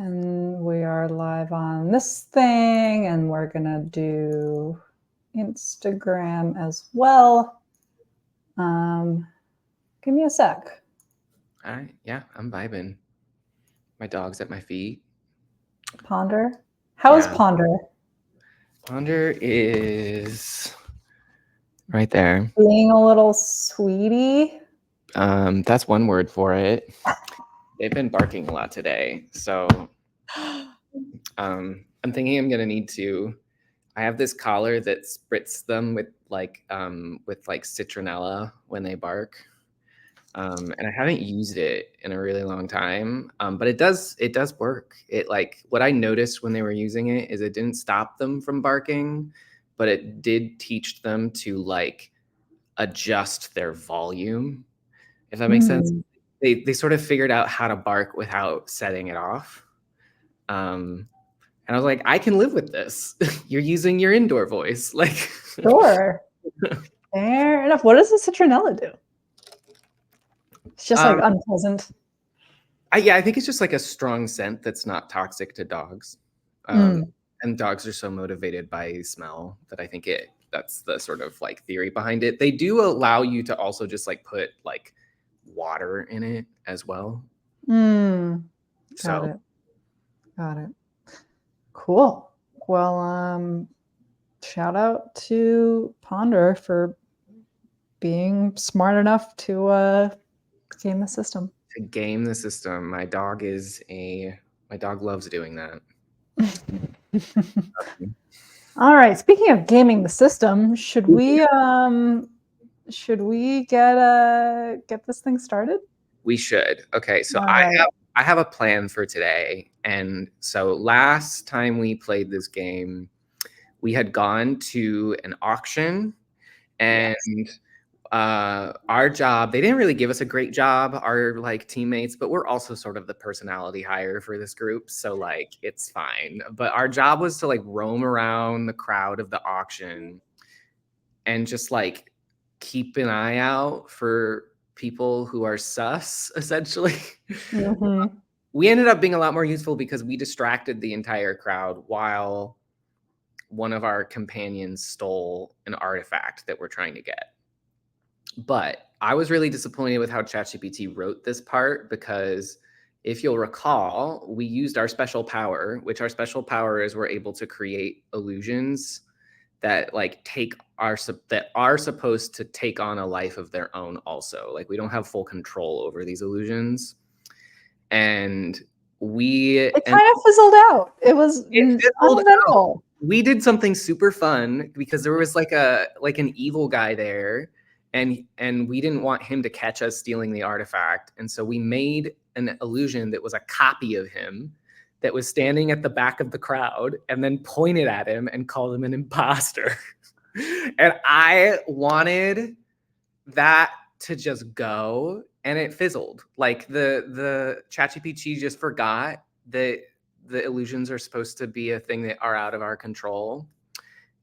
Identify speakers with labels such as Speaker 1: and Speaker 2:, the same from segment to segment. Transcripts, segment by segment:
Speaker 1: And we are live on this thing, and we're gonna do Instagram as well. Give me a sec.
Speaker 2: All right, yeah, I'm vibing. My dog's at my feet.
Speaker 1: Ponder. How is
Speaker 2: Yeah.
Speaker 1: Ponder?
Speaker 2: Ponder is right there.
Speaker 1: Being a little sweetie.
Speaker 2: That's one word for it. They've been barking a lot today, so I'm thinking I'm gonna need to. I have this collar that spritz them with citronella when they bark. And I haven't used it in a really long time, but it does work. It what I noticed when they were using it is it didn't stop them from barking, but it did teach them to adjust their volume, if that makes sense. They sort of figured out how to bark without setting it off. And I was like, I can live with this. You're using your indoor voice,
Speaker 1: Sure. Fair enough. What does the citronella do? It's just unpleasant.
Speaker 2: Yeah, I think it's just a strong scent that's not toxic to dogs. And dogs are so motivated by smell that I think that's the sort of theory behind it. They do allow you to also just put water in it as well.
Speaker 1: Got it. Cool. Well, shout out to Ponder for being smart enough to game the system.
Speaker 2: To game the system. My dog loves doing that.
Speaker 1: All right. Speaking of gaming the system, should we get this thing started?
Speaker 2: We should. Okay, so I have a plan for today. And so last time we played this game, we had gone to an auction, and our job, they didn't really give us a great job, our teammates, but we're also sort of the personality hire for this group, so it's fine. But our job was to roam around the crowd of the auction and just keep an eye out for people who are sus, essentially. We ended up being a lot more useful because we distracted the entire crowd while one of our companions stole an artifact that we're trying to get. But I was really disappointed with how ChatGPT wrote this part, because if you'll recall, we used our special power, which our special power is we're able to create illusions that that are supposed to take on a life of their own also. We don't have full control over these illusions. And it
Speaker 1: kind of fizzled out. It was uneventful.
Speaker 2: We did something super fun because there was an evil guy there, and we didn't want him to catch us stealing the artifact. And so we made an illusion that was a copy of him that was standing at the back of the crowd, and then pointed at him and called him an imposter. And I wanted that to just go, and it fizzled. The ChatGPT just forgot that the illusions are supposed to be a thing that are out of our control.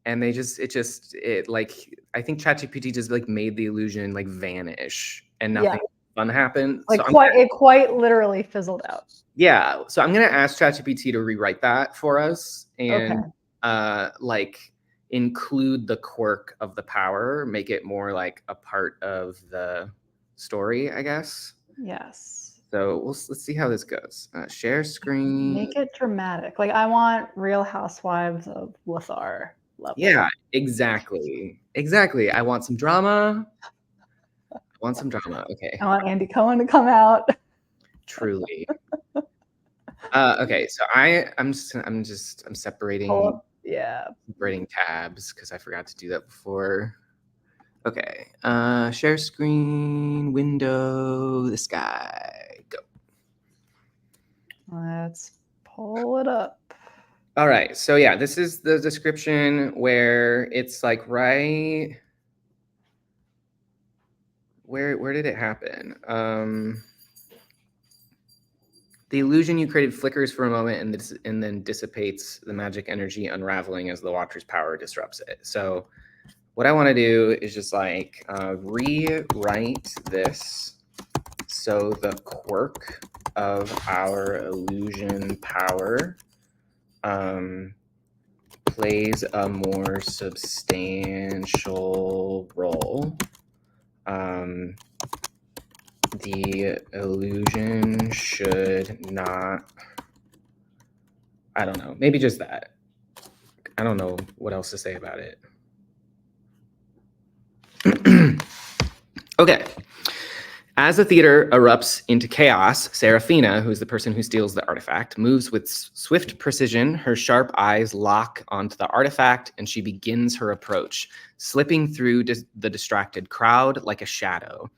Speaker 2: And I think ChatGPT just made the illusion vanish, and nothing fun happened.
Speaker 1: It quite literally fizzled out.
Speaker 2: Yeah. So I'm going to ask ChatGPT to rewrite that for us and include the quirk of the power, make it more a part of the story, I guess.
Speaker 1: Yes.
Speaker 2: So let's see how this goes. Share screen.
Speaker 1: Make it dramatic. I want Real Housewives of Lothar level.
Speaker 2: Yeah, exactly. I want some drama. Okay.
Speaker 1: I want Andy Cohen to come out.
Speaker 2: Truly. Okay, so I'm separating. Separating tabs because I forgot to do that before. Okay. Share screen, window, this guy, go.
Speaker 1: Let's pull it up.
Speaker 2: All right. So yeah, this is the description where it's right. Where did it happen? The illusion you created flickers for a moment and then dissipates, the magic energy unraveling as the watcher's power disrupts it. So what I want to do is just rewrite this so the quirk of our illusion power plays a more substantial role. The illusion should not, I don't know, maybe just that. I don't know what else to say about it. Okay. As the theater erupts into chaos, Seraphina, who's the person who steals the artifact, moves with swift precision. Her sharp eyes lock onto the artifact, and she begins her approach, slipping through the distracted crowd like a shadow.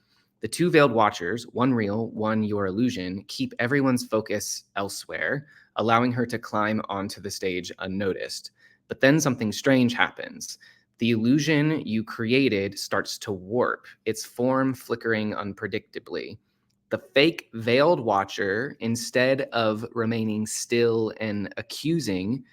Speaker 2: The two veiled watchers, one real, one your illusion, keep everyone's focus elsewhere, allowing her to climb onto the stage unnoticed. But then something strange happens. The illusion you created starts to warp, its form flickering unpredictably. The fake veiled watcher, instead of remaining still and accusing,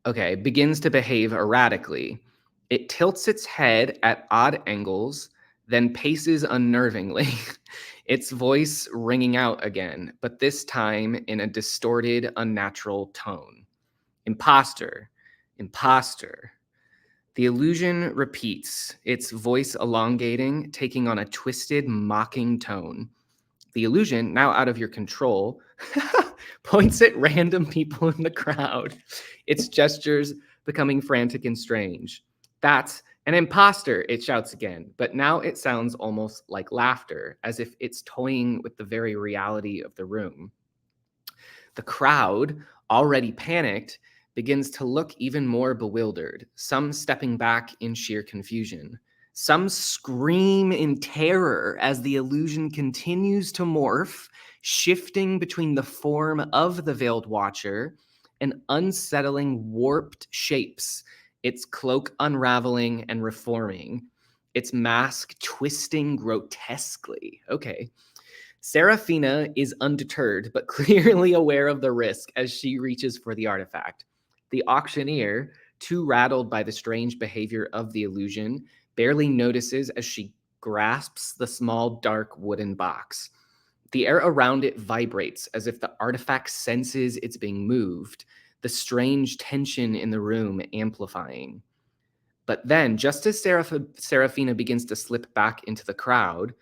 Speaker 2: begins to behave erratically. It tilts its head at odd angles, then paces unnervingly, its voice ringing out again, but this time in a distorted, unnatural tone. Imposter, imposter. The illusion repeats, its voice elongating, taking on a twisted, mocking tone. The illusion, now out of your control, points at random people in the crowd, its gestures becoming frantic and strange. That's an imposter, it shouts again, but now it sounds almost like laughter, as if it's toying with the very reality of the room. The crowd, already panicked, begins to look even more bewildered, some stepping back in sheer confusion. Some scream in terror as the illusion continues to morph, shifting between the form of the veiled watcher and unsettling warped shapes, its cloak unraveling and reforming, its mask twisting grotesquely. Okay. Seraphina is undeterred, but clearly aware of the risk as she reaches for the artifact. The auctioneer, too rattled by the strange behavior of the illusion, barely notices as she grasps the small, dark wooden box. The air around it vibrates as if the artifact senses it's being moved, the strange tension in the room amplifying. But then, just as Seraphina begins to slip back into the crowd,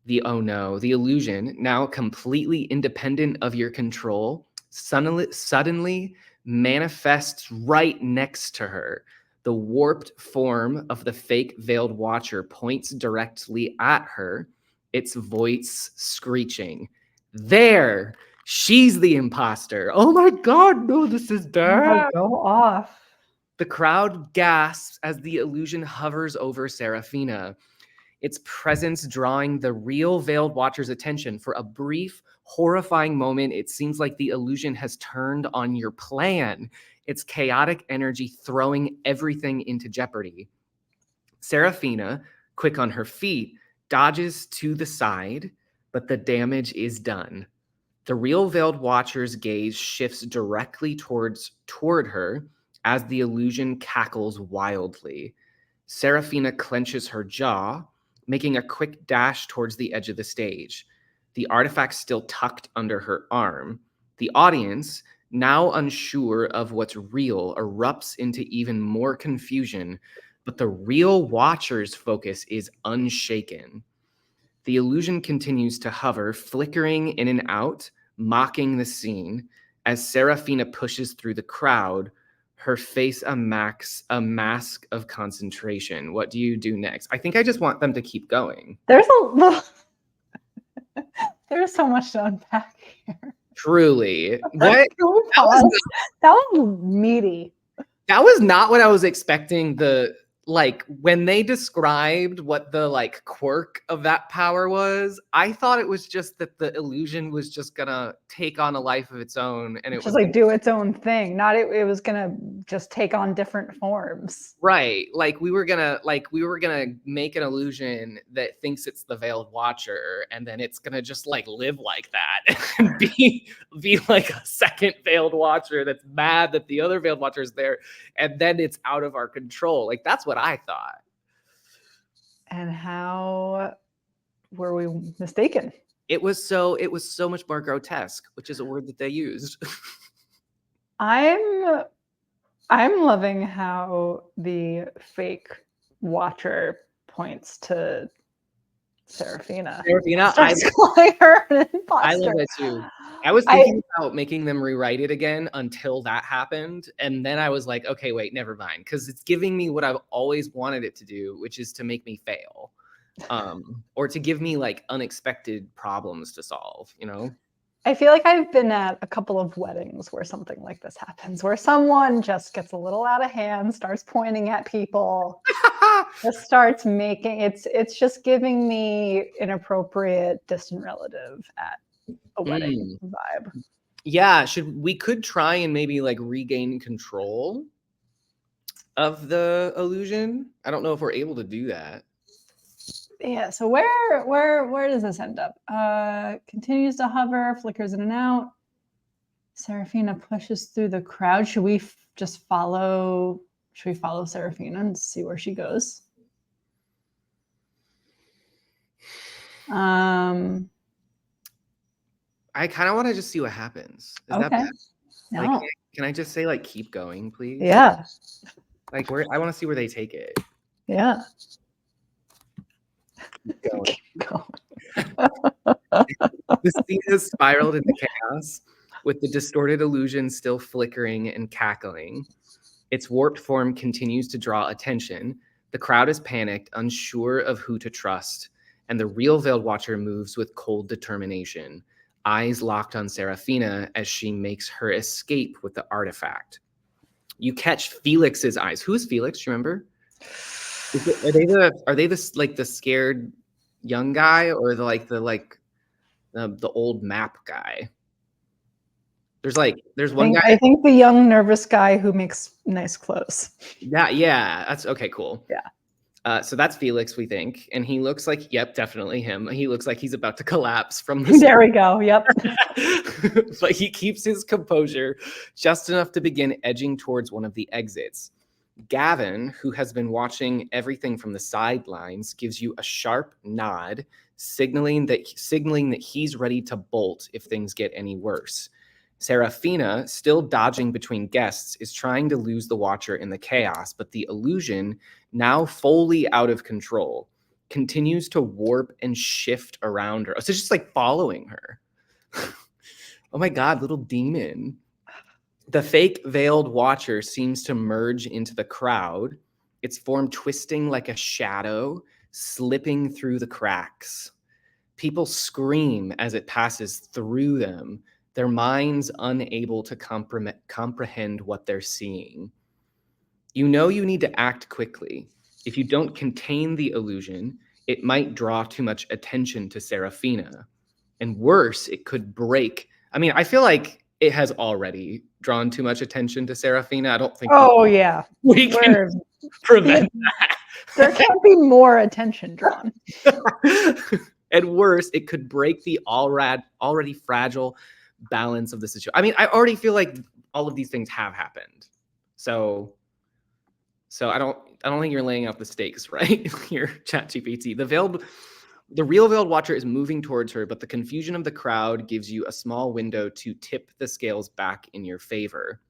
Speaker 2: the illusion, now completely independent of your control, suddenly manifests right next to her. The warped form of the fake veiled watcher points directly at her, its voice screeching. There! She's the imposter. Oh my God, no, this is bad.
Speaker 1: Go off.
Speaker 2: The crowd gasps as the illusion hovers over Seraphina, its presence drawing the real veiled watcher's attention. For a brief, horrifying moment, it seems like the illusion has turned on your plan, its chaotic energy throwing everything into jeopardy. Seraphina, quick on her feet, dodges to the side, but the damage is done. The real veiled watcher's gaze shifts directly toward her as the illusion cackles wildly. Seraphina clenches her jaw, making a quick dash towards the edge of the stage, the artifact still tucked under her arm. The audience, now unsure of what's real, erupts into even more confusion, but the real watcher's focus is unshaken. The illusion continues to hover, flickering in and out, mocking the scene, as Seraphina pushes through the crowd, her face a mask of concentration. What do you do next? I think I just want them to keep going.
Speaker 1: There's so much to unpack here.
Speaker 2: Truly. What?
Speaker 1: That was meaty.
Speaker 2: That was not what I was expecting. When they described what the quirk of that power was, I thought it was just that the illusion was just gonna take on a life of its own, and it was
Speaker 1: just do its own thing. Not it was gonna just take on different forms.
Speaker 2: Right. We were gonna make an illusion that thinks it's the veiled watcher, and then it's gonna just live like that and be like a second veiled watcher that's mad that the other veiled watcher is there, and then it's out of our control. That's what I thought.
Speaker 1: And how were we mistaken?
Speaker 2: It was so much more grotesque, which is a word that they used.
Speaker 1: I'm loving how the fake watcher points to Serafina.
Speaker 2: Serafina,
Speaker 1: Starts calling her an
Speaker 2: I love
Speaker 1: imposter.
Speaker 2: that too. I was thinking about making them rewrite it again until that happened. And then I was like, okay, wait, never mind. Because it's giving me what I've always wanted it to do, which is to make me fail. Or to give me like unexpected problems to solve, you know?
Speaker 1: I feel like I've been at a couple of weddings where something like this happens, where someone just gets a little out of hand, starts pointing at people, just starts making it's just giving me inappropriate distant relative at a wedding vibe.
Speaker 2: Yeah, we could try and maybe like regain control of the illusion. I don't know if we're able to do that.
Speaker 1: Yeah, so where does this end up? Continues to hover, flickers in and out. Serafina pushes through the crowd. Should we just follow? Should we follow Serafina and see where she goes?
Speaker 2: I kind of want to just see what happens. Is that bad?
Speaker 1: No.
Speaker 2: Like, can I just say like keep going, please?
Speaker 1: Yeah.
Speaker 2: Like I want to see where they take it.
Speaker 1: Yeah.
Speaker 2: Keep going. Keep going. The scene has spiraled into chaos, with the distorted illusion still flickering and cackling. Its warped form continues to draw attention. The crowd is panicked, unsure of who to trust, and the real Veiled Watcher moves with cold determination, eyes locked on Serafina as she makes her escape with the artifact. You catch Felix's eyes. Who's Felix? Do you remember? Are they the scared young guy, or the old map guy? There's one guy.
Speaker 1: I think the young nervous guy who makes nice clothes.
Speaker 2: Yeah, that's okay, cool.
Speaker 1: Yeah.
Speaker 2: So that's Felix, we think, and he looks like, yep, definitely him. He looks like he's about to collapse from the.
Speaker 1: There we go. Yep.
Speaker 2: But he keeps his composure just enough to begin edging towards one of the exits. Gavin, who has been watching everything from the sidelines, gives you a sharp nod, signaling that he's ready to bolt if things get any worse. Serafina, still dodging between guests, is trying to lose the Watcher in the chaos, but the illusion, now fully out of control, continues to warp and shift around her. So it's just like following her. Oh my God, little demon. The fake Veiled Watcher seems to merge into the crowd, its form twisting like a shadow, slipping through the cracks. People scream as it passes through them, their minds unable to comprehend what they're seeing. You know you need to act quickly. If you don't contain the illusion, it might draw too much attention to Serafina. And worse, it could break. I mean, I feel like it has already drawn too much attention to Serafina. I don't think we can prevent that.
Speaker 1: There can't be more attention drawn.
Speaker 2: And worse, it could break the already fragile balance of the situation. I mean, I already feel like all of these things have happened. So I don't think you're laying out the stakes right here, ChatGPT. The real Veiled Watcher is moving towards her, but the confusion of the crowd gives you a small window to tip the scales back in your favor.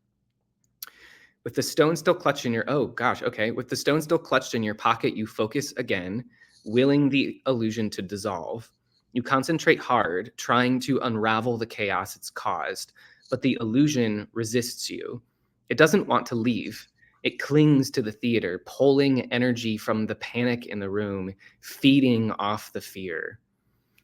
Speaker 2: With the stone still clutched in your with the stone still clutched in your pocket, you focus again, willing the illusion to dissolve. You concentrate hard, trying to unravel the chaos it's caused, but the illusion resists you. It doesn't want to leave. It clings to the theater, pulling energy from the panic in the room, feeding off the fear.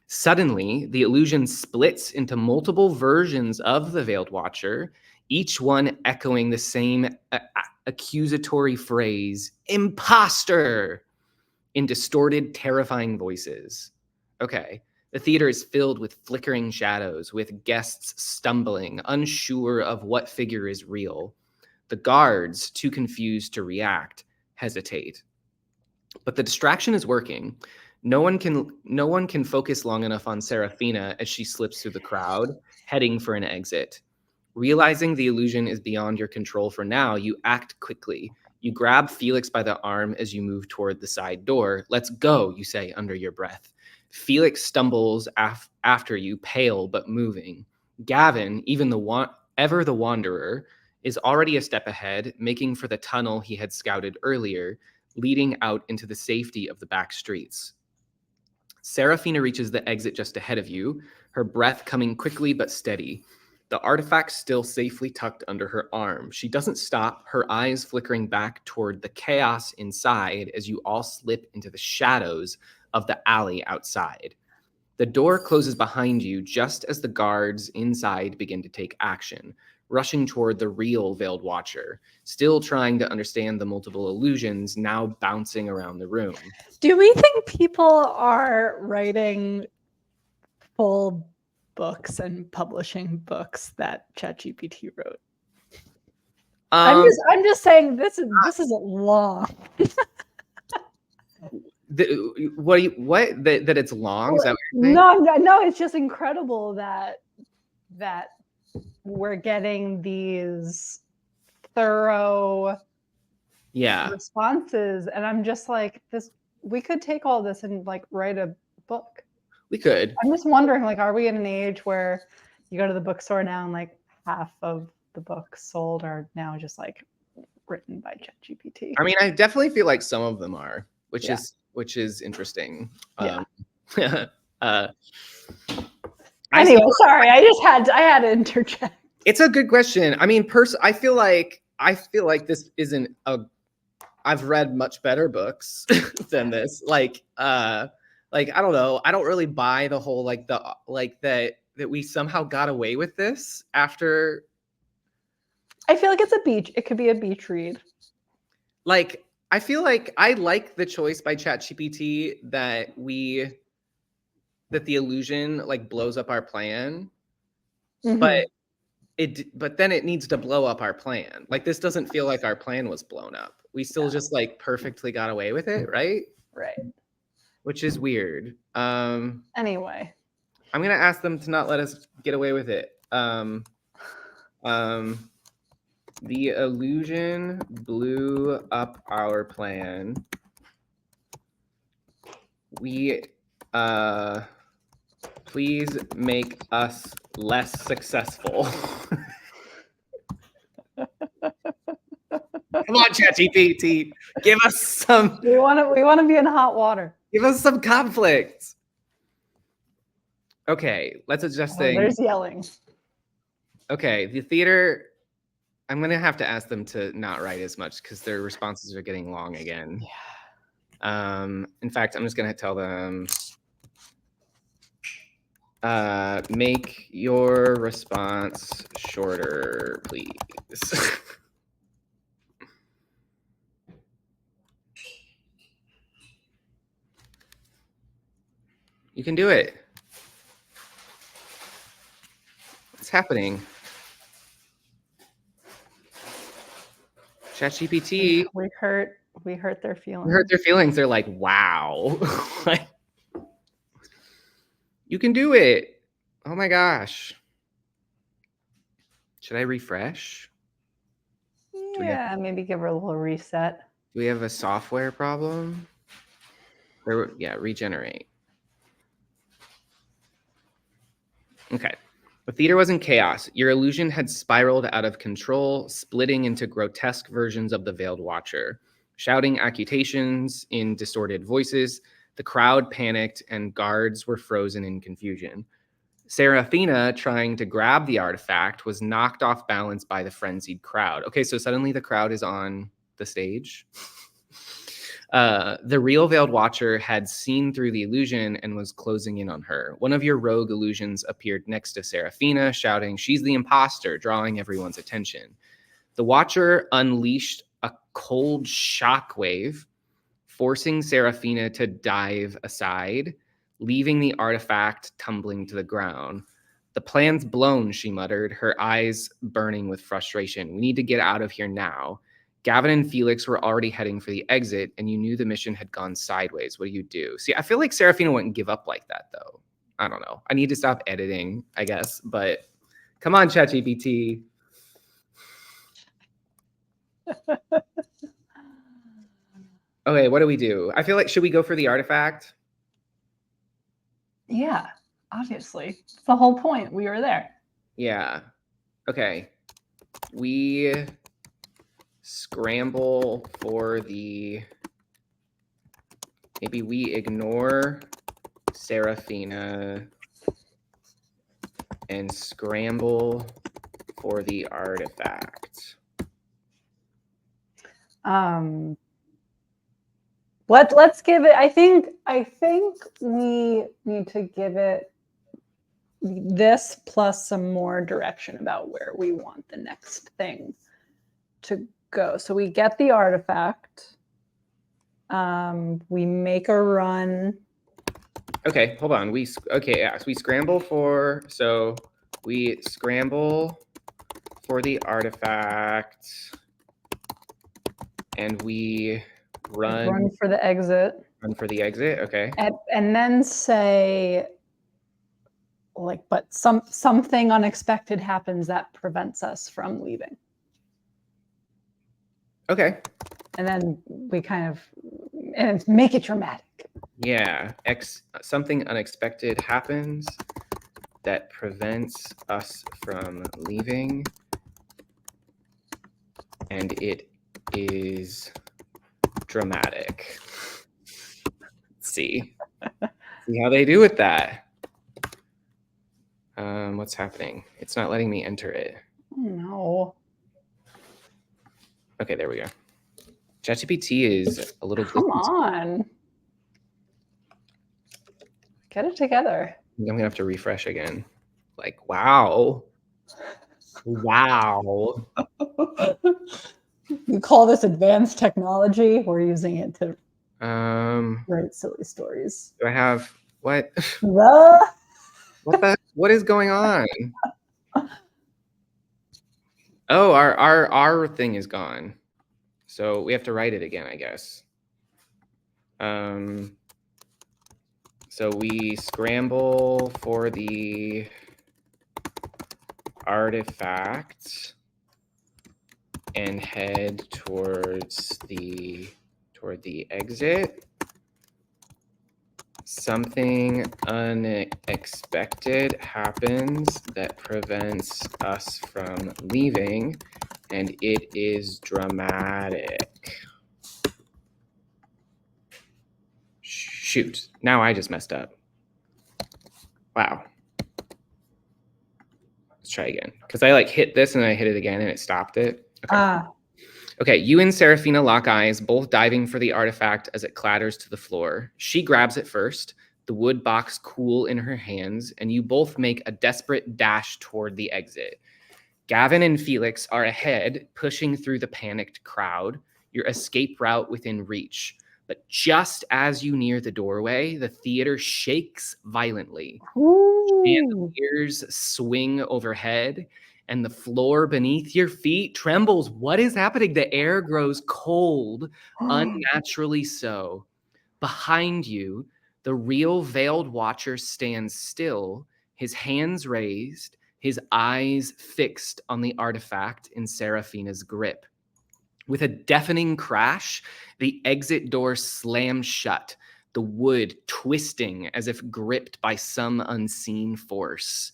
Speaker 2: Suddenly, the illusion splits into multiple versions of the Veiled Watcher, each one echoing the same accusatory phrase, imposter, in distorted, terrifying voices. Okay, the theater is filled with flickering shadows, with guests stumbling, unsure of what figure is real. The guards, too confused to react, hesitate. But the distraction is working. No one can focus long enough on Serafina as she slips through the crowd, heading for an exit. Realizing the illusion is beyond your control for now, you act quickly. You grab Felix by the arm as you move toward the side door. Let's go, you say under your breath. Felix stumbles after you, pale but moving. Gavin, even ever the wanderer, is already a step ahead, making for the tunnel he had scouted earlier, leading out into the safety of the back streets. Serafina reaches the exit just ahead of you, her breath coming quickly but steady. The artifact still safely tucked under her arm. She doesn't stop, her eyes flickering back toward the chaos inside as you all slip into the shadows of the alley outside. The door closes behind you just as the guards inside begin to take action, rushing toward the real Veiled Watcher, still trying to understand the multiple illusions now bouncing around the room.
Speaker 1: Do we think people are writing full books and publishing books that ChatGPT wrote? I'm just saying this isn't long.
Speaker 2: That it's long? Is that what you're saying?
Speaker 1: No, it's just incredible that we're getting these thorough responses, and I'm just like, we could take all this and like write a book.
Speaker 2: We could.
Speaker 1: I'm just wondering, like, are we in an age where you go to the bookstore now and like half of the books sold are now just like written by ChatGPT?
Speaker 2: I mean, I definitely feel like some of them are, which is interesting.
Speaker 1: Anyway, sorry, I had to interject.
Speaker 2: It's a good question. I mean, I feel like this isn't I've read much better books than this. Like I don't know. I don't really buy the whole that we somehow got away with this after.
Speaker 1: I feel like it could be a beach read.
Speaker 2: Like, I feel like I like the choice by ChatGPT that the illusion like blows up our plan, but then it needs to blow up our plan. Like, this doesn't feel like our plan was blown up. We still just like perfectly got away with it, right?
Speaker 1: Right.
Speaker 2: Which is weird.
Speaker 1: Anyway,
Speaker 2: I'm gonna ask them to not let us get away with it. The illusion blew up our plan. We please make us less successful. Come on, ChatGPT, give us some.
Speaker 1: We want to be in hot water.
Speaker 2: Give us some conflict. Okay, let's adjust things.
Speaker 1: There's yelling.
Speaker 2: Okay, the theater. I'm gonna have to ask them to not write as much because their responses are getting long again.
Speaker 1: Yeah.
Speaker 2: In fact, I'm just gonna tell them, make your response shorter, please. You can do it. What's happening? ChatGPT.
Speaker 1: We hurt their feelings.
Speaker 2: We hurt their feelings. They're like, wow. You can do it. Oh my gosh. Should I refresh?
Speaker 1: Yeah, maybe give her a little reset.
Speaker 2: Do we have a software problem? Yeah, regenerate. Okay. The theater was in chaos. Your illusion had spiraled out of control, splitting into grotesque versions of the Veiled Watcher. Shouting accusations in distorted voices, the crowd panicked and guards were frozen in confusion. Serafina, trying to grab the artifact, was knocked off balance by the frenzied crowd. Okay, so suddenly the crowd is on the stage. The real Veiled Watcher had seen through the illusion and was closing in on her. One of your rogue illusions appeared next to Serafina, shouting, "She's the imposter," drawing everyone's attention. The Watcher unleashed a cold shockwave, forcing Serafina to dive aside, leaving the artifact tumbling to the ground. "The plan's blown," she muttered, her eyes burning with frustration. "We need to get out of here now." Gavin and Felix were already heading for the exit, and you knew the mission had gone sideways. What do you do? See, I feel like Serafina wouldn't give up like that, though. I don't know. I need to stop editing, I guess. But come on, ChatGPT. Okay, what do we do? I feel like, should we go for the artifact?
Speaker 1: Yeah, obviously. It's the whole point. We were there.
Speaker 2: Yeah. Okay. We scramble for the... Maybe we ignore Seraphina and scramble for the artifact.
Speaker 1: Let's give it. I think we need to give it this plus some more direction about where we want the next thing to go. So we get the artifact. We make a run.
Speaker 2: Okay, hold on. So we scramble for the artifact, and we run
Speaker 1: for the exit.
Speaker 2: Run for the exit. Okay.
Speaker 1: And then say, like, but something unexpected happens that prevents us from leaving.
Speaker 2: Okay.
Speaker 1: And then we kind of make it dramatic.
Speaker 2: Yeah. Something unexpected happens that prevents us from leaving, and it is dramatic. Let's see how they do with that. What's happening? It's not letting me enter it.
Speaker 1: Oh, no.
Speaker 2: Okay, there we go. ChatGPT is a little...
Speaker 1: Come on. Get it together.
Speaker 2: I'm going to have to refresh again. Like, wow. Wow.
Speaker 1: You call this advanced technology? We're using it to write silly stories.
Speaker 2: Do I have... What?
Speaker 1: The...
Speaker 2: What is going on? Oh, our thing is gone. So we have to write it again, I guess. So we scramble for the artifact and head toward the exit. Something unexpected happens that prevents us from leaving, and it is dramatic. Shoot, now I just messed up. Wow. Let's try again. Because I hit this and then I hit it again and it stopped it. Okay. Okay, you and Seraphina lock eyes, both diving for the artifact as it clatters to the floor. She grabs it first, the wood box cool in her hands, and you both make a desperate dash toward the exit. Gavin and Felix are ahead, pushing through the panicked crowd, your escape route within reach. But just as you near the doorway, the theater shakes violently. Chandeliers swing overhead, and the floor beneath your feet trembles. What is happening? The air grows cold, unnaturally so. Behind you, the real veiled watcher stands still, his hands raised, his eyes fixed on the artifact in Seraphina's grip. With a deafening crash, the exit door slams shut, the wood twisting as if gripped by some unseen force.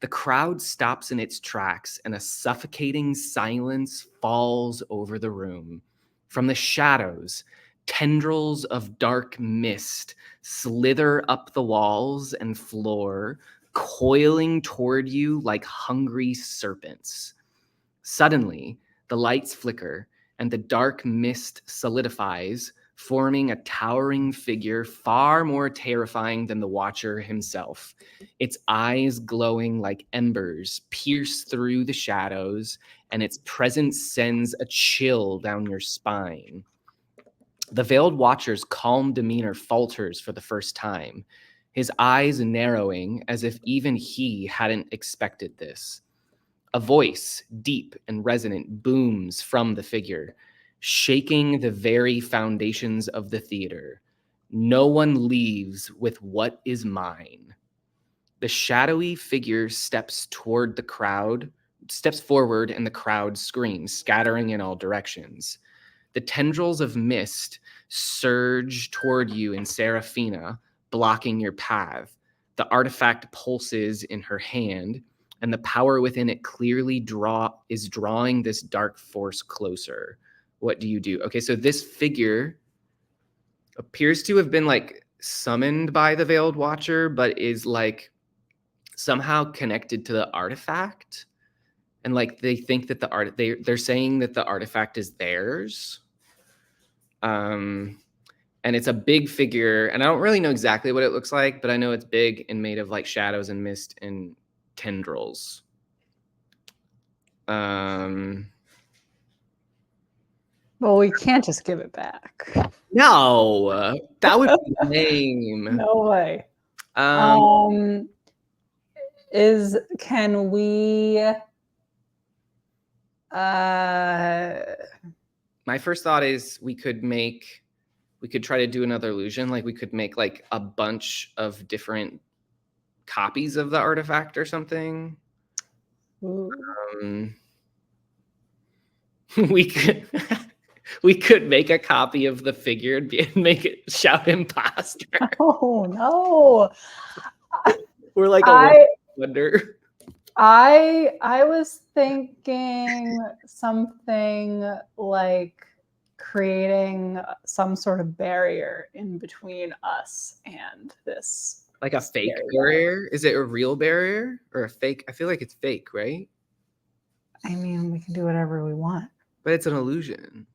Speaker 2: The crowd stops in its tracks, and a suffocating silence falls over the room. From the shadows, tendrils of dark mist slither up the walls and floor, coiling toward you like hungry serpents. Suddenly, the lights flicker, and the dark mist solidifies, forming a towering figure far more terrifying than the Watcher himself. Its eyes glowing like embers pierce through the shadows, and its presence sends a chill down your spine. The Veiled Watcher's calm demeanor falters for the first time, his eyes narrowing as if even he hadn't expected this. A voice, deep and resonant, booms from the figure, shaking the very foundations of the theater. No one leaves with what is mine. The shadowy figure steps forward, and the crowd screams, scattering in all directions. The tendrils of mist surge toward you and Seraphina, blocking your path. The artifact pulses in her hand, and the power within it clearly is drawing this dark force closer. What do you do? Okay, so this figure appears to have been like summoned by the Veiled Watcher, but is like somehow connected to the artifact. And like they think that they're saying that the artifact is theirs. And it's a big figure, and I don't really know exactly what it looks like, but I know it's big and made of like shadows and mist and tendrils.
Speaker 1: Well, we can't just give it back.
Speaker 2: No, that would be lame.
Speaker 1: No way. Can we
Speaker 2: my first thought is we could try to do another illusion. Like we could make like a bunch of different copies of the artifact or something. We could make a copy of the figure and make it shout imposter.
Speaker 1: Oh no.
Speaker 2: We're like a wonder.
Speaker 1: I was thinking something like creating some sort of barrier in between us and this.
Speaker 2: Like a fake barrier? Is it a real barrier or a fake? I feel like it's fake, right?
Speaker 1: I mean, we can do whatever we want.
Speaker 2: But it's an illusion.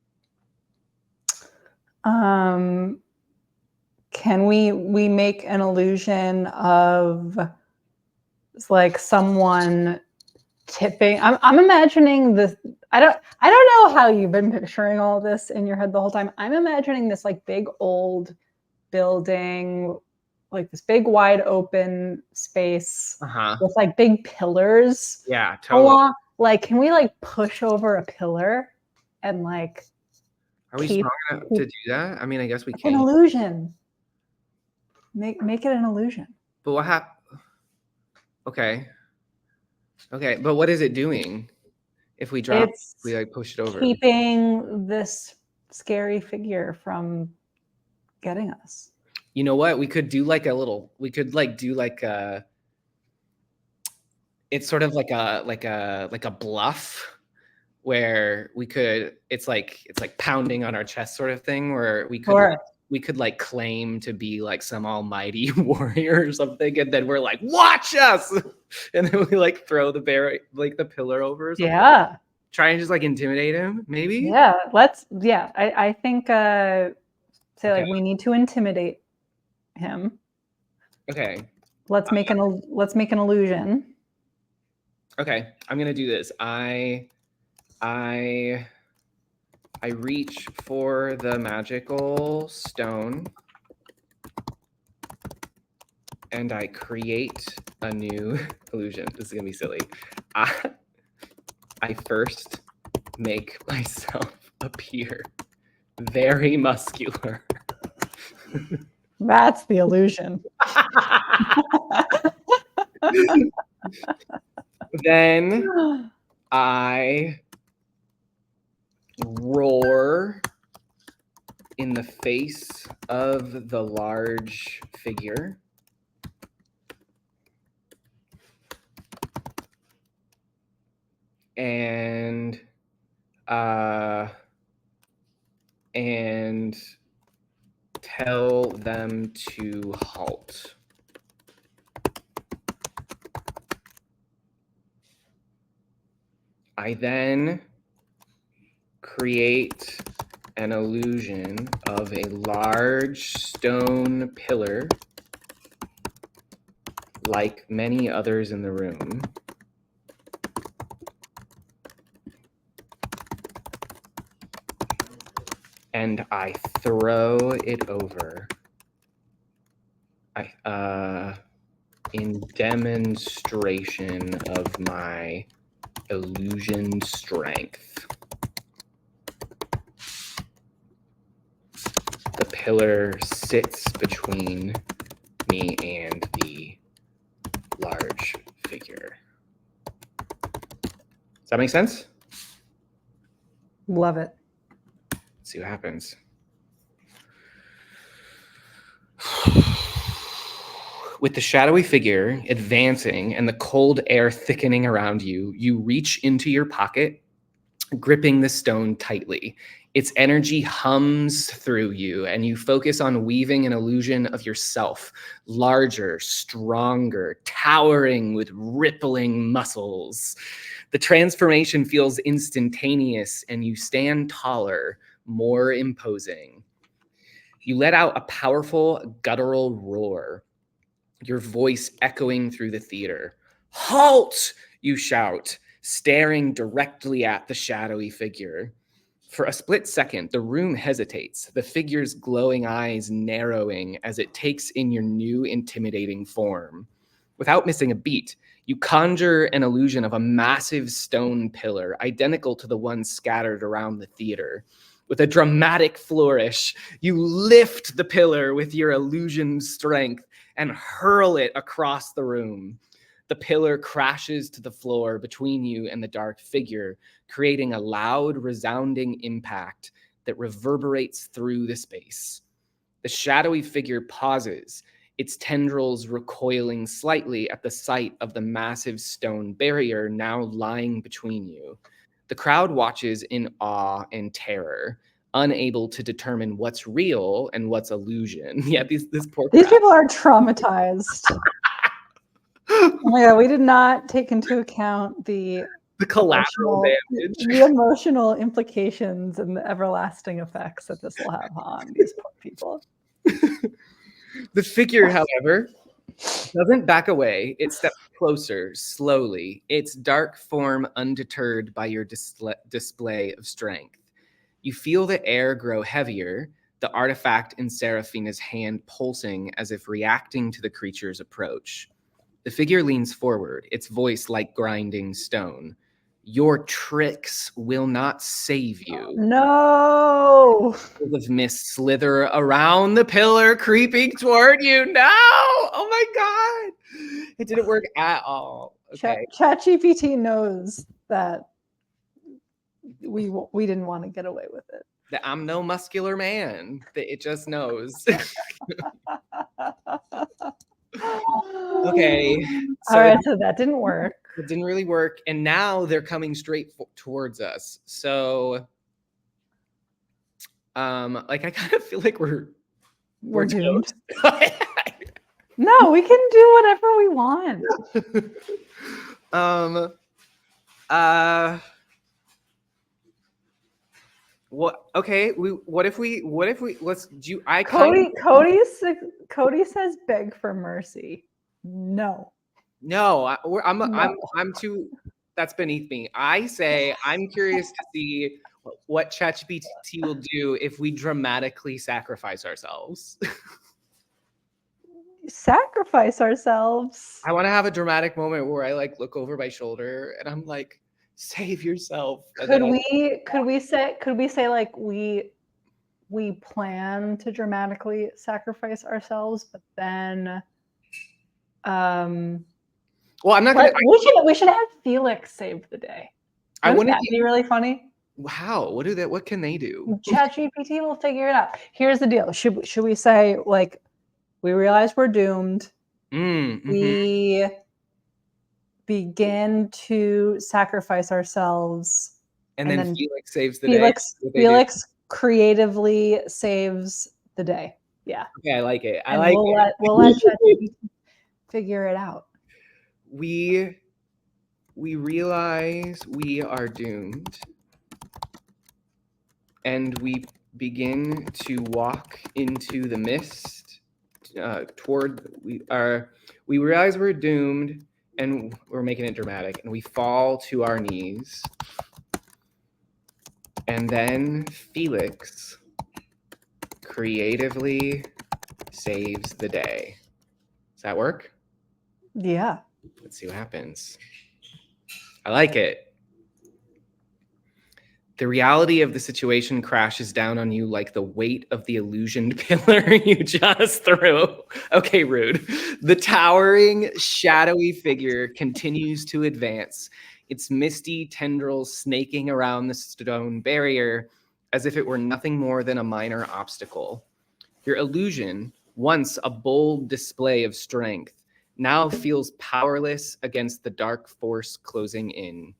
Speaker 1: Can we make an illusion of like someone tipping? I'm imagining this. I don't know how you've been picturing all this in your head the whole time. I'm imagining this like big old building, like this big wide open space with like big pillars.
Speaker 2: Yeah, totally.
Speaker 1: Like, can we like push over a pillar and like?
Speaker 2: Are we strong enough to do that? I mean, I guess we can.
Speaker 1: An illusion. Make it an illusion.
Speaker 2: But what happened? Okay, but what is it doing? If we drop, we like push it over.
Speaker 1: Keeping this scary figure from getting us.
Speaker 2: You know what? We could do like a little. We could like do like a. It's sort of like a bluff, where we could. It's like pounding on our chest sort of thing, where we could. We could like claim to be like some almighty warrior or something, and then we're like, "Watch us!" And then we like throw the the pillar over. Or something.
Speaker 1: Yeah.
Speaker 2: Try and just like intimidate him, maybe.
Speaker 1: Yeah. I think like we need to intimidate him.
Speaker 2: Okay.
Speaker 1: Let's make an illusion.
Speaker 2: Okay, I'm gonna do this. I reach for the magical stone and I create a new illusion. This is gonna be silly. I first make myself appear very muscular.
Speaker 1: That's the illusion.
Speaker 2: Then I roar in the face of the large figure. And tell them to halt. I then create an illusion of a large stone pillar, like many others in the room. And I throw it over. In demonstration of my illusion strength. The pillar sits between me and the large figure. Does that make sense?
Speaker 1: Love it.
Speaker 2: Let's see what happens. With the shadowy figure advancing and the cold air thickening around you, you reach into your pocket, gripping the stone tightly. Its energy hums through you, and you focus on weaving an illusion of yourself, larger, stronger, towering with rippling muscles. The transformation feels instantaneous, and you stand taller, more imposing. You let out a powerful, guttural roar, your voice echoing through the theater. Halt! You shout, staring directly at the shadowy figure. For a split second, the room hesitates, the figure's glowing eyes narrowing as it takes in your new intimidating form. Without missing a beat, you conjure an illusion of a massive stone pillar, identical to the one scattered around the theater. With a dramatic flourish, you lift the pillar with your illusion strength and hurl it across the room. The pillar crashes to the floor between you and the dark figure, creating a loud, resounding impact that reverberates through the space. The shadowy figure pauses, its tendrils recoiling slightly at the sight of the massive stone barrier now lying between you. The crowd watches in awe and terror, unable to determine what's real and what's illusion. Yeah, this poor crowd.
Speaker 1: These people are traumatized. Oh my God, we did not take into account the
Speaker 2: collateral damage.
Speaker 1: The emotional implications and the everlasting effects that this will have on these poor people.
Speaker 2: The figure, however, doesn't back away. It steps closer, slowly, its dark form undeterred by your display of strength. You feel the air grow heavier, the artifact in Seraphina's hand pulsing as if reacting to the creature's approach. The figure leans forward, its voice like grinding stone. Your tricks will not save you.
Speaker 1: No!
Speaker 2: Of mist slither around the pillar, creeping toward you. No! Oh my God! It didn't work at all. Okay.
Speaker 1: ChatGPT knows that we didn't want to get away with it.
Speaker 2: That I'm no muscular man. That it just knows. Okay.
Speaker 1: All right, so that didn't work.
Speaker 2: It didn't really work, and now they're coming straight towards us. So, like I kind of feel like we're
Speaker 1: doomed. No, we can do whatever we want.
Speaker 2: What? Okay. What if we? Let's do.
Speaker 1: Cody says beg for mercy. No.
Speaker 2: No, I'm too. That's beneath me. I say I'm curious to see what ChatGPT will do if we dramatically sacrifice ourselves.
Speaker 1: Sacrifice ourselves.
Speaker 2: I want to have a dramatic moment where I like look over my shoulder and I'm like, save yourself.
Speaker 1: Could we say like we plan to dramatically sacrifice ourselves, but then
Speaker 2: well, I'm not gonna.
Speaker 1: We should have Felix save the day. Wouldn't that be really funny?
Speaker 2: How? What can they do?
Speaker 1: ChatGPT will figure it out. Here's the deal. Should we say like we realize we're doomed?
Speaker 2: Mm-hmm.
Speaker 1: We begin to sacrifice ourselves,
Speaker 2: and then Felix saves the day.
Speaker 1: Felix creatively saves the day. Yeah.
Speaker 2: Okay, I like it.
Speaker 1: We'll let ChatGPT figure it out.
Speaker 2: We realize we are doomed, and we begin to walk into the mist we realize we're doomed, and we're making it dramatic, and we fall to our knees, and then Felix creatively saves the day. Does that work?
Speaker 1: Yeah.
Speaker 2: Let's see what happens. I like it. The reality of the situation crashes down on you like the weight of the illusioned pillar you just threw. Okay, rude. The towering, shadowy figure continues to advance, its misty tendrils snaking around the stone barrier as if it were nothing more than a minor obstacle. Your illusion, once a bold display of strength, now feels powerless against the dark force closing in.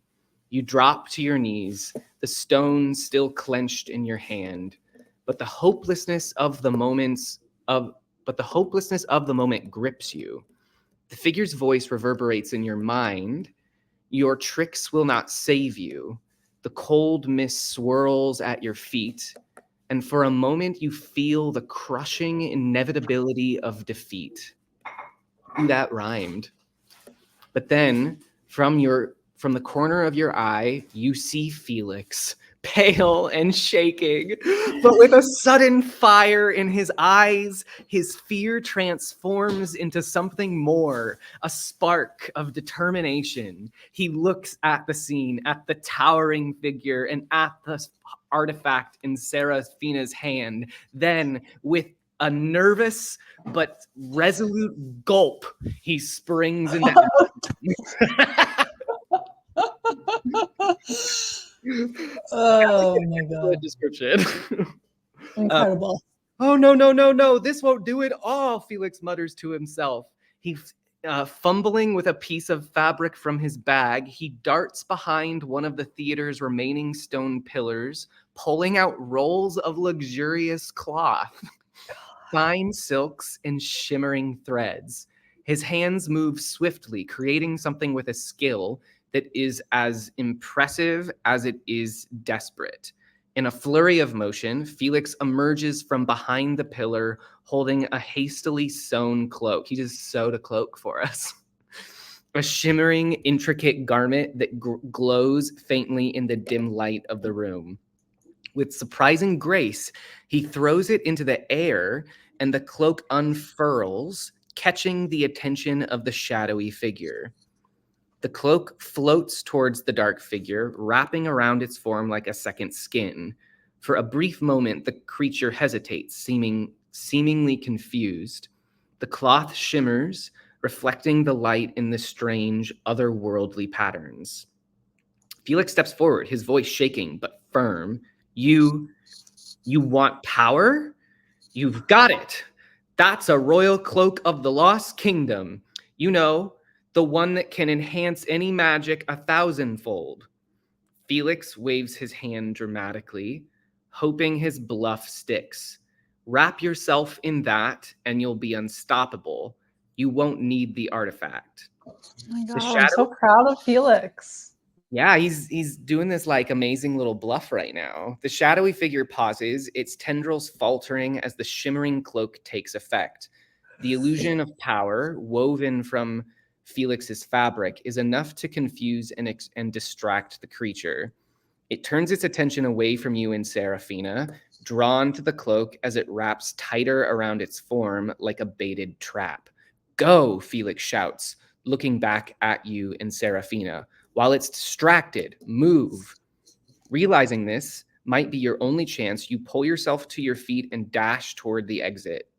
Speaker 2: You drop to your knees, the stone still clenched in your hand, but the hopelessness of the moment grips you. The figure's voice reverberates in your mind. Your tricks will not save you. The cold mist swirls at your feet, and for a moment you feel the crushing inevitability of defeat. Ooh, that rhymed. But then, from the corner of your eye, you see Felix, pale and shaking, but with a sudden fire in his eyes. His fear transforms into something more, a spark of determination. He looks at the scene, at the towering figure, and at the artifact in Serafina's hand. Then, with a nervous but resolute gulp, he springs into
Speaker 1: Oh my God.
Speaker 2: Description.
Speaker 1: Incredible.
Speaker 2: Oh, no. This won't do it all, Felix mutters to himself. He's fumbling with a piece of fabric from his bag. He darts behind one of the theater's remaining stone pillars, pulling out rolls of luxurious cloth, fine silks and shimmering threads. His hands move swiftly, creating something with a skill that is as impressive as it is desperate. In a flurry of motion, Felix emerges from behind the pillar, holding a hastily sewn cloak. He just sewed a cloak for us. A shimmering, intricate garment that glows faintly in the dim light of the room. With surprising grace, he throws it into the air, and the cloak unfurls, catching the attention of the shadowy figure. The cloak floats towards the dark figure, wrapping around its form like a second skin. For a brief moment, the creature hesitates, seemingly confused. The cloth shimmers, reflecting the light in the strange, otherworldly patterns. Felix steps forward, his voice shaking but firm. You want power? You've got it. That's a royal cloak of the Lost Kingdom. You know, the one that can enhance any magic 1,000-fold. Felix waves his hand dramatically, hoping his bluff sticks. Wrap yourself in that, and you'll be unstoppable. You won't need the artifact.
Speaker 1: Oh my God, I'm so proud of Felix.
Speaker 2: Yeah, he's doing this like amazing little bluff right now. The shadowy figure pauses, its tendrils faltering as the shimmering cloak takes effect. The illusion of power, woven from Felix's fabric, is enough to confuse and distract the creature. It turns its attention away from you and Serafina, drawn to the cloak as it wraps tighter around its form like a baited trap. Go, Felix shouts, looking back at you and Serafina. While it's distracted, move. Realizing this might be your only chance, you pull yourself to your feet and dash toward the exit.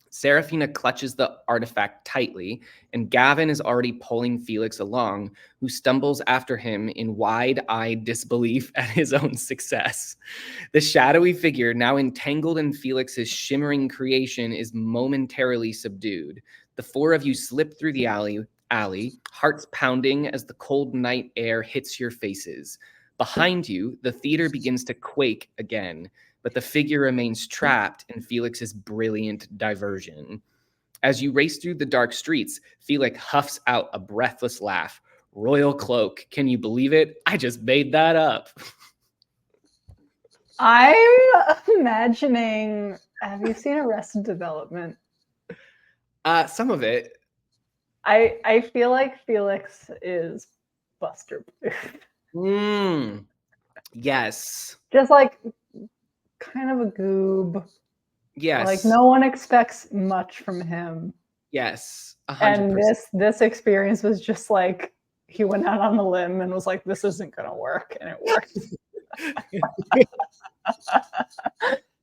Speaker 2: Serafina clutches the artifact tightly, and Gavin is already pulling Felix along, who stumbles after him in wide-eyed disbelief at his own success. The shadowy figure, now entangled in Felix's shimmering creation, is momentarily subdued. The four of you slip through the alley, hearts pounding as the cold night air hits your faces. Behind you, the theater begins to quake again, but the figure remains trapped in Felix's brilliant diversion. As you race through the dark streets, Felix huffs out a breathless laugh. Royal cloak, can you believe it? I just made that up.
Speaker 1: I'm imagining, have you seen Arrested Development?
Speaker 2: Some of it.
Speaker 1: I feel like Felix is Buster Bluth.
Speaker 2: Yes.
Speaker 1: Just like kind of a goob.
Speaker 2: Yes.
Speaker 1: Like no one expects much from him.
Speaker 2: Yes. 100%.
Speaker 1: And this experience was just like he went out on a limb and was like, this isn't gonna work, and it worked.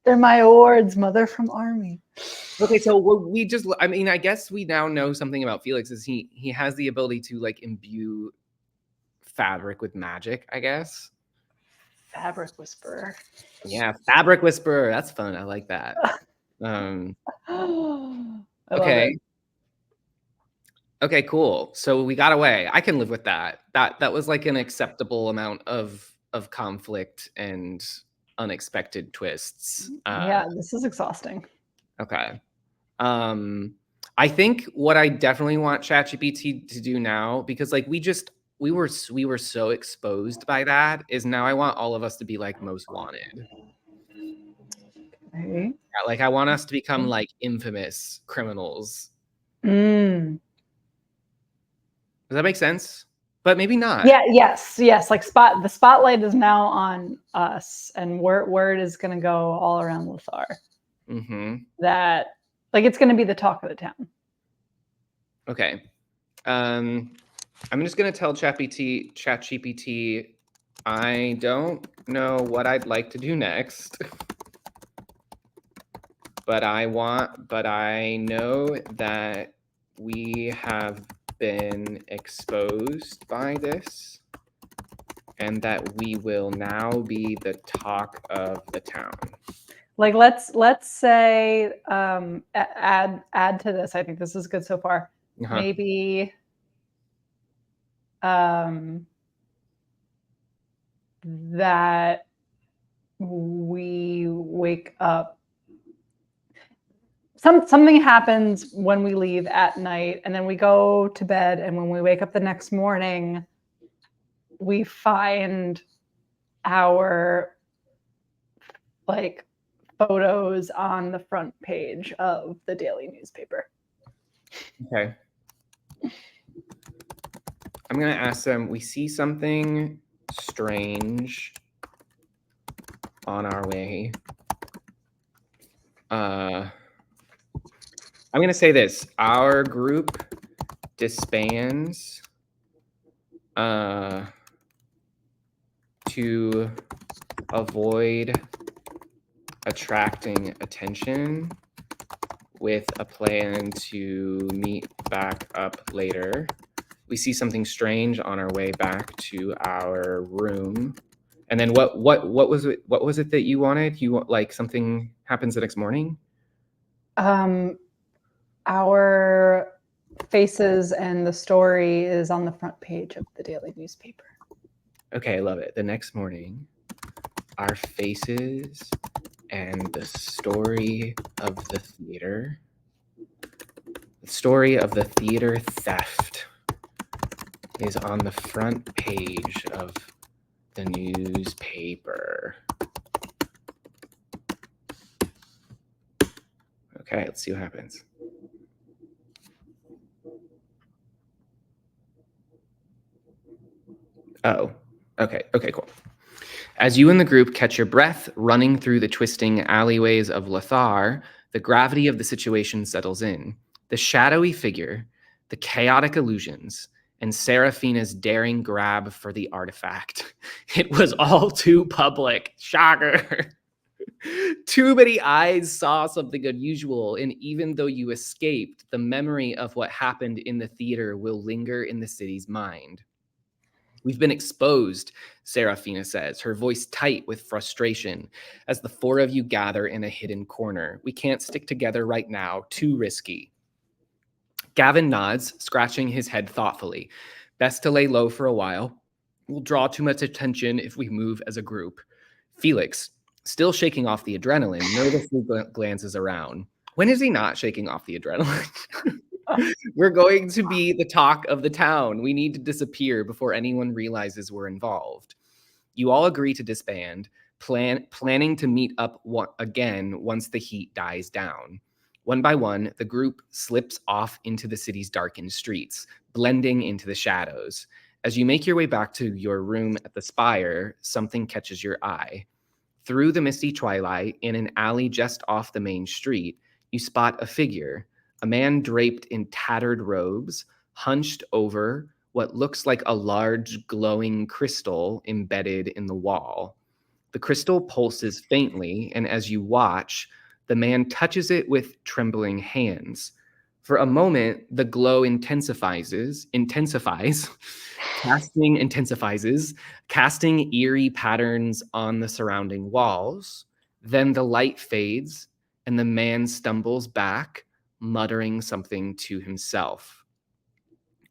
Speaker 1: They're my awards, mother from Army.
Speaker 2: Okay, so I guess we now know something about Felix is he has the ability to like imbue fabric with magic, I guess.
Speaker 1: Fabric Whisperer.
Speaker 2: Yeah, Fabric Whisperer. That's fun. I like that. Um,
Speaker 1: I love it.
Speaker 2: okay. Okay, cool. So we got away. I can live with that. That was like an acceptable amount of conflict and unexpected twists.
Speaker 1: Yeah, this is exhausting.
Speaker 2: Okay. I think what I definitely want ChatGPT to do now, because like we were so exposed by that, is now I want all of us to be like most wanted.
Speaker 1: Okay.
Speaker 2: Yeah, like I want us to become like infamous criminals.
Speaker 1: Mm.
Speaker 2: Does that make sense? But maybe not.
Speaker 1: Yeah, yes. Like the spotlight is now on us, and word is gonna go all around Lothar.
Speaker 2: Mm-hmm.
Speaker 1: That like it's gonna be the talk of the town.
Speaker 2: Okay. I'm just gonna tell ChatGPT, I don't know what I'd like to do next. But I know that we have been exposed by this and that we will now be the talk of the town.
Speaker 1: Like let's say add to this. I think this is good so far.
Speaker 2: Uh-huh.
Speaker 1: Maybe that we wake up. Something happens when we leave at night, and then we go to bed, and when we wake up the next morning, we find our like photos on the front page of the daily newspaper.
Speaker 2: Okay. I'm going to ask them, we see something strange on our way. I'm going to say this. Our group disbands to avoid attracting attention with a plan to meet back up later. We see something strange on our way back to our room. And then what was it? What was it that you wanted? You want like something happens the next morning?
Speaker 1: Our faces and the story is on the front page of the daily newspaper.
Speaker 2: Okay, I love it. The next morning, our faces and the story of the theater. The story of the theater theft is on the front page of the newspaper. Okay, let's see what happens. Oh, okay, cool. As you and the group catch your breath running through the twisting alleyways of Lothar, the gravity of the situation settles in. The shadowy figure, the chaotic illusions, and Seraphina's daring grab for the artifact. It was all too public. Shocker. Too many eyes saw something unusual, and even though you escaped, the memory of what happened in the theater will linger in the city's mind. We've been exposed, Seraphina says, her voice tight with frustration, as the four of you gather in a hidden corner. We can't stick together right now, too risky. Gavin nods, scratching his head thoughtfully. Best to lay low for a while. We'll draw too much attention if we move as a group. Felix, still shaking off the adrenaline, nervously glances around. When is he not shaking off the adrenaline? We're going to be the talk of the town. We need to disappear before anyone realizes we're involved. You all agree to disband, planning to meet up again once the heat dies down. One by one, the group slips off into the city's darkened streets, blending into the shadows. As you make your way back to your room at the Spire, something catches your eye. Through the misty twilight, in an alley just off the main street, you spot a figure, a man draped in tattered robes, hunched over what looks like a large glowing crystal embedded in the wall. The crystal pulses faintly, and as you watch, the man touches it with trembling hands. For a moment, the glow intensifies, casting eerie patterns on the surrounding walls. Then the light fades, and the man stumbles back, muttering something to himself.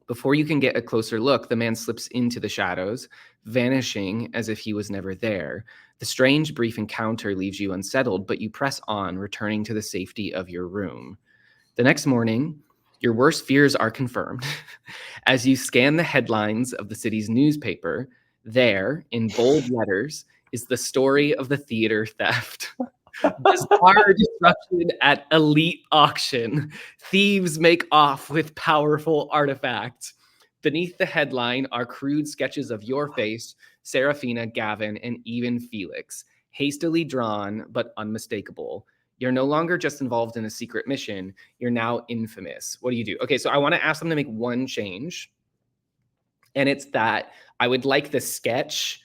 Speaker 2: Before you can get a closer look, the man slips into the shadows, vanishing as if he was never there. The strange, brief encounter leaves you unsettled, but you press on, returning to the safety of your room. The next morning, your worst fears are confirmed. As you scan the headlines of the city's newspaper, there, in bold letters, is the story of the theater theft. Bizarre destruction at elite auction. Thieves make off with powerful artifacts. Beneath the headline are crude sketches of your face, Serafina, Gavin, and even Felix, hastily drawn but unmistakable. You're no longer just involved in a secret mission. You're now infamous. What do you do? Okay, so I want to ask them to make one change. And it's that I would like the sketch,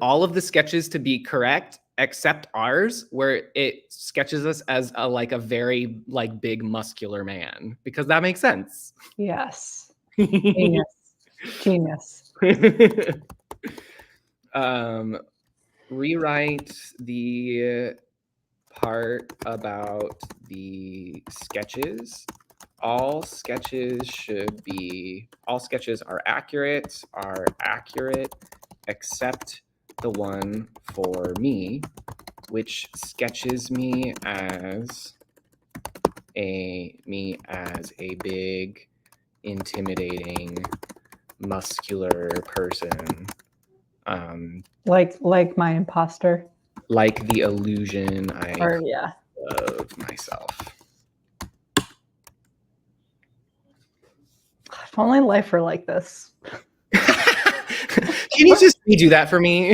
Speaker 2: all of the sketches to be correct, except ours, where it sketches us as a very big muscular man, because that makes sense.
Speaker 1: Yes. Genius. Genius.
Speaker 2: Rewrite the part about the sketches. All sketches are accurate, except the one for me, which sketches me as a big, intimidating, muscular person.
Speaker 1: Like my imposter.
Speaker 2: Like the illusion I
Speaker 1: yeah.
Speaker 2: of myself. If
Speaker 1: only life were like this.
Speaker 2: Can you just redo that for me?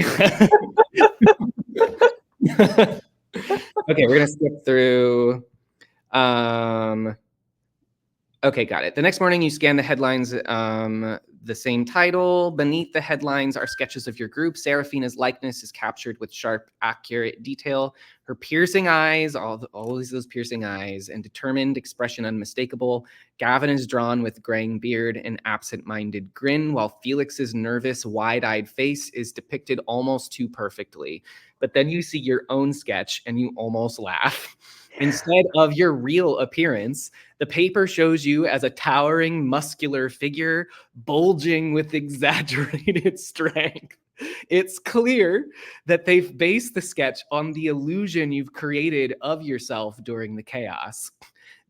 Speaker 2: Okay, we're gonna skip through. Okay, got it. The next morning, you scan the headlines, the same title. Beneath the headlines are sketches of your group. Serafina's likeness is captured with sharp, accurate detail. Her piercing eyes, always those piercing eyes, and determined expression unmistakable. Gavin is drawn with graying beard and absent-minded grin, while Felix's nervous, wide-eyed face is depicted almost too perfectly. But then you see your own sketch, and you almost laugh. Instead of your real appearance, the paper shows you as a towering, muscular figure, bulging with exaggerated strength. It's clear that they've based the sketch on the illusion you've created of yourself during the chaos.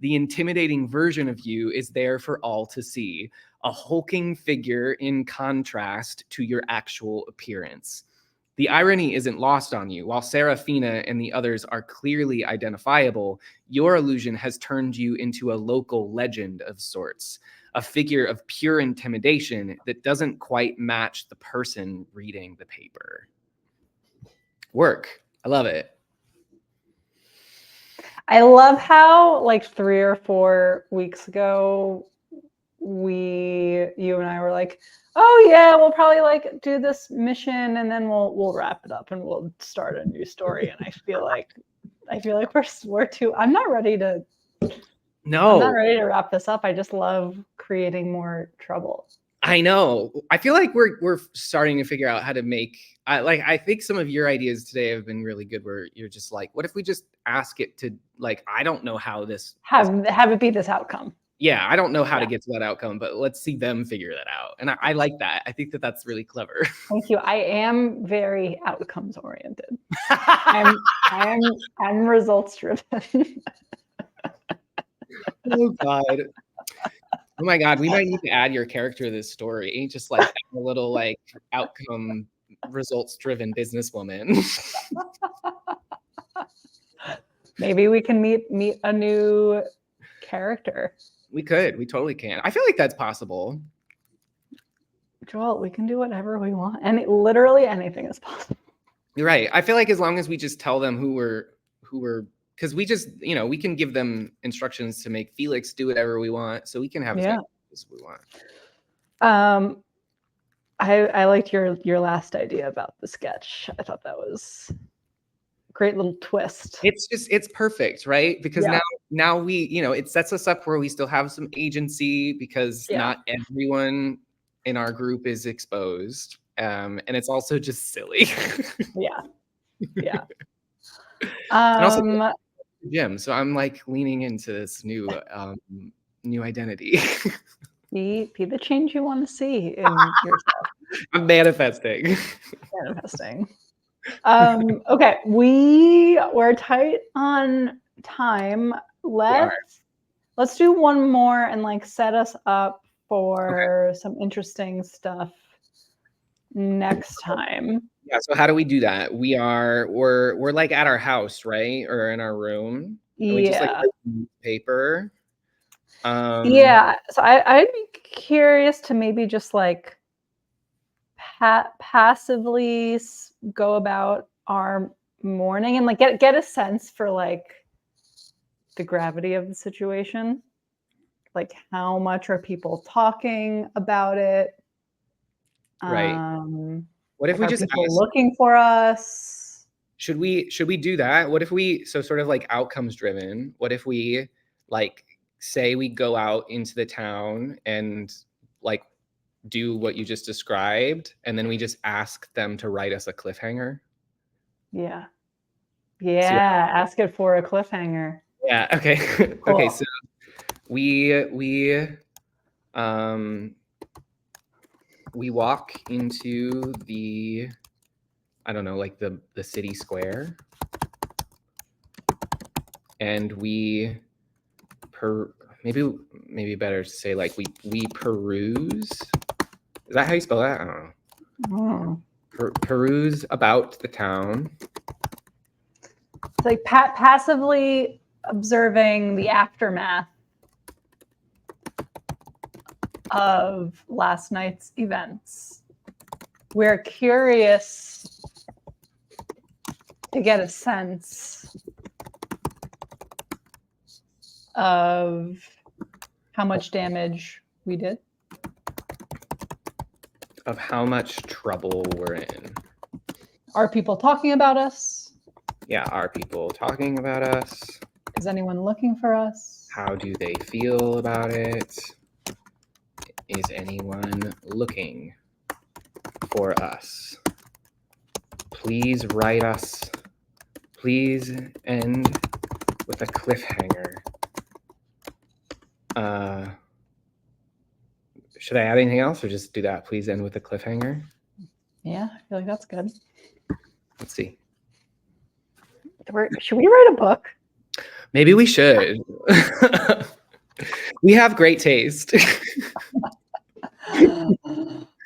Speaker 2: The intimidating version of you is there for all to see, a hulking figure in contrast to your actual appearance. The irony isn't lost on you. While Serafina and the others are clearly identifiable, your illusion has turned you into a local legend of sorts, a figure of pure intimidation that doesn't quite match the person reading the paper. Work. I love it.
Speaker 1: I love how 3 or 4 weeks ago, you and I were like, oh yeah, we'll probably do this mission and then we'll wrap it up and we'll start a new story. And I feel like we're too. I'm not ready to wrap this up. I just love creating more trouble.
Speaker 2: I know. I feel like we're starting to figure out how to make. I think some of your ideas today have been really good. Where you're just like, what if we just ask it to I don't know how this
Speaker 1: have it be this outcome.
Speaker 2: Yeah, I don't know how to get to that outcome, but let's see them figure that out. And I like that. I think that that's really clever.
Speaker 1: Thank you. I am very outcomes oriented. I'm results driven.
Speaker 2: Oh God. Oh my God. We might need to add your character to this story. Just a little outcome results driven businesswoman. Maybe
Speaker 1: we can meet a new character.
Speaker 2: We could. We totally can. I feel like that's possible.
Speaker 1: Joel, we can do whatever we want. And literally anything is possible.
Speaker 2: You're right. I feel like as long as we just tell them who we're because we just, we can give them instructions to make Felix do whatever we want. So we can have as we want.
Speaker 1: I liked your last idea about the sketch. I thought that was great little twist.
Speaker 2: It's perfect, right? Because now we, it sets us up where we still have some agency because not everyone in our group is exposed. And it's also just silly.
Speaker 1: Yeah.
Speaker 2: And also, the gym, so I'm like leaning into this new identity.
Speaker 1: Be the change you want to see in yourself.
Speaker 2: I'm manifesting.
Speaker 1: Manifesting. Okay, we're tight on time. Let's do one more and like set us up for some interesting stuff next time.
Speaker 2: Yeah, so how do we do that? We're like at our house, right? Or in our room. And we just like paper.
Speaker 1: Yeah. So I'd be curious to maybe just like passively go about our morning and like get a sense for like the gravity of the situation. Like how much are people talking about it?
Speaker 2: Right. What if
Speaker 1: Like,
Speaker 2: we
Speaker 1: are
Speaker 2: just
Speaker 1: people
Speaker 2: ask,
Speaker 1: looking for us?
Speaker 2: should we do that? What if we, so sort of like outcomes driven, what if we like say we go out into the town and like do what you just described, and then we just ask them to write us a cliffhanger?
Speaker 1: Yeah. Yeah. Ask it for a cliffhanger.
Speaker 2: Yeah. Okay.
Speaker 1: Cool.
Speaker 2: Okay. So we walk into the, I don't know, like the city square, and we maybe better to say like we peruse. Is that how you spell that? I don't know. Peruse about the town.
Speaker 1: It's like passively observing the aftermath of last night's events. We're curious to get a sense of how much damage we did.
Speaker 2: Of how much trouble we're in.
Speaker 1: Are people talking about us?
Speaker 2: Yeah, are people talking about us?
Speaker 1: Is anyone looking for us?
Speaker 2: How do they feel about it? Is anyone looking for us? Please write us. Please end with a cliffhanger. Should I add anything else or just do that? Please end with a cliffhanger.
Speaker 1: Yeah, I feel like that's good.
Speaker 2: Let's see.
Speaker 1: Should we write a book?
Speaker 2: Maybe we should. We have great taste.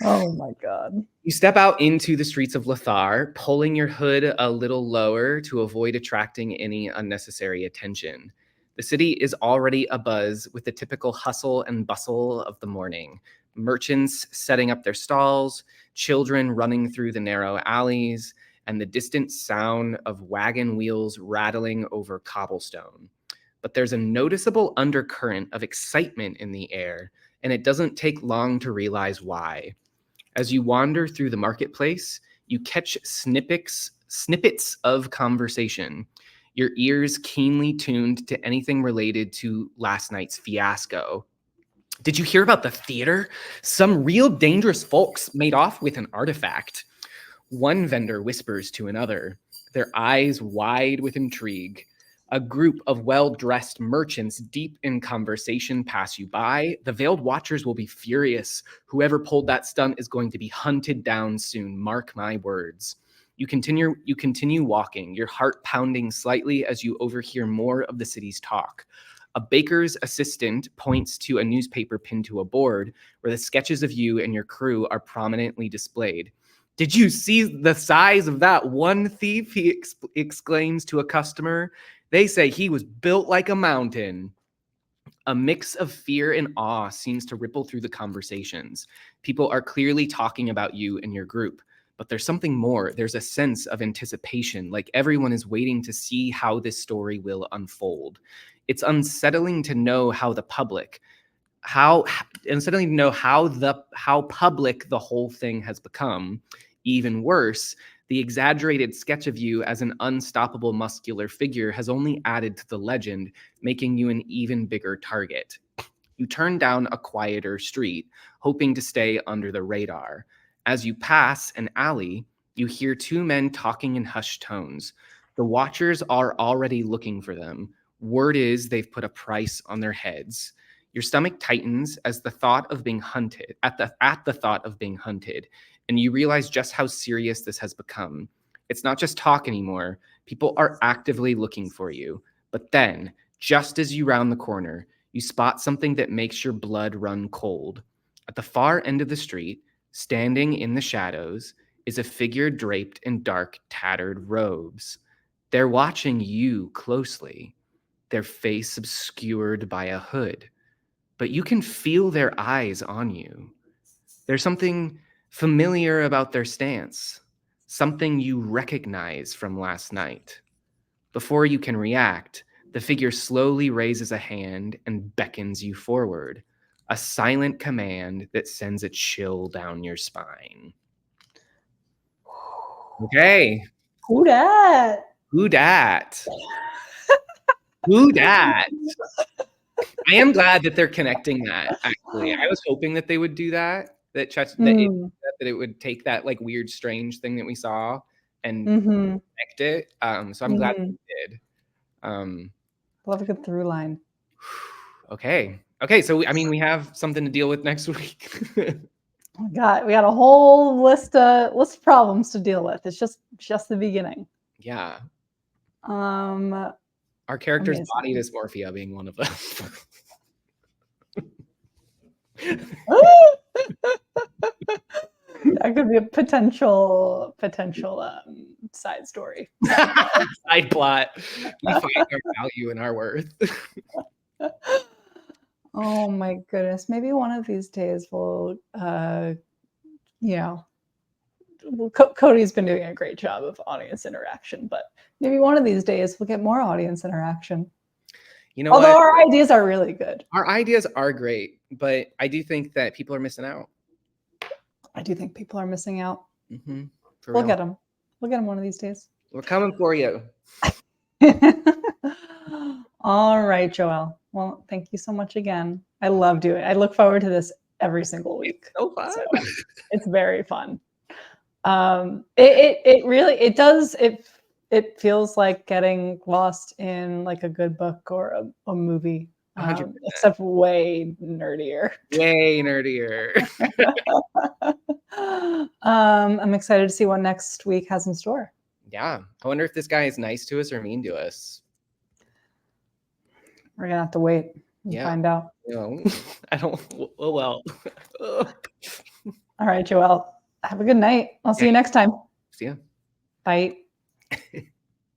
Speaker 1: Oh my God.
Speaker 2: You step out into the streets of Lothar, pulling your hood a little lower to avoid attracting any unnecessary attention. The city is already abuzz with the typical hustle and bustle of the morning. Merchants setting up their stalls, children running through the narrow alleys, and the distant sound of wagon wheels rattling over cobblestone. But there's a noticeable undercurrent of excitement in the air, and it doesn't take long to realize why. As you wander through the marketplace, you catch snippets of conversation, your ears keenly tuned to anything related to last night's fiasco. Did you hear about the theater? Some real dangerous folks made off with an artifact. One vendor whispers to another, their eyes wide with intrigue. A group of well-dressed merchants deep in conversation pass you by. The veiled watchers will be furious. Whoever pulled that stunt is going to be hunted down soon. Mark my words. You continue walking, your heart pounding slightly as you overhear more of the city's talk. A baker's assistant points to a newspaper pinned to a board where the sketches of you and your crew are prominently displayed. Did you see the size of that one thief? He exclaims to a customer. They say he was built like a mountain. A mix of fear and awe seems to ripple through the conversations. People are clearly talking about you and your group, but there's something more. There's a sense of anticipation, like everyone is waiting to see how this story will unfold. It's unsettling to know how public the whole thing has become. Even worse, the exaggerated sketch of you as an unstoppable muscular figure has only added to the legend, making you an even bigger target. You turn down a quieter street, hoping to stay under the radar. As you pass an alley, you hear two men talking in hushed tones. The watchers are already looking for them. Word is they've put a price on their heads. Your stomach tightens as the thought of being hunted, at the thought of being hunted, and you realize just how serious this has become. It's not just talk anymore. People are actively looking for you. But then, just as you round the corner, you spot something that makes your blood run cold. At the far end of the street, standing in the shadows, is a figure draped in dark, tattered robes. They're watching you closely, their face obscured by a hood, but you can feel their eyes on you. There's something familiar about their stance, something you recognize from last night. Before you can react, the figure slowly raises a hand and beckons you forward, a silent command that sends a chill down your spine. Okay.
Speaker 1: Who dat?
Speaker 2: Who dat? Who dat? I am glad that they're connecting that, actually. I was hoping that they would do that, that it would take that like weird, strange thing that we saw and connect it. So I'm glad they did.
Speaker 1: Love a good through line.
Speaker 2: Okay. So I mean, we have something to deal with next week.
Speaker 1: We got a whole list of problems to deal with. It's just the beginning.
Speaker 2: Yeah.
Speaker 1: Our
Speaker 2: character's body dysmorphia being one of them.
Speaker 1: That could be a potential side story.
Speaker 2: Side plot. We find our value and our worth.
Speaker 1: Oh my goodness. Maybe one of these days we'll, Cody's been doing a great job of audience interaction, but maybe one of these days we'll get more audience interaction. Although our ideas are really good.
Speaker 2: Our ideas are great, but I do think that people are missing out.
Speaker 1: I do think people are missing out.
Speaker 2: We'll
Speaker 1: get them. We'll get them one of these days.
Speaker 2: We're coming for you.
Speaker 1: All right, Joelle. Well, thank you so much again. I love doing it. I look forward to this every single week.
Speaker 2: It's so fun.
Speaker 1: It's very fun. It really does. It feels like getting lost in like a good book or a movie, except way nerdier.
Speaker 2: Way nerdier.
Speaker 1: I'm excited to see what next week has in store.
Speaker 2: Yeah. I wonder if this guy is nice to us or mean to us.
Speaker 1: We're going to have to wait and find out.
Speaker 2: I don't. Oh, well.
Speaker 1: All right, Joelle. Have a good night. I'll see you next time.
Speaker 2: See ya.
Speaker 1: Bye.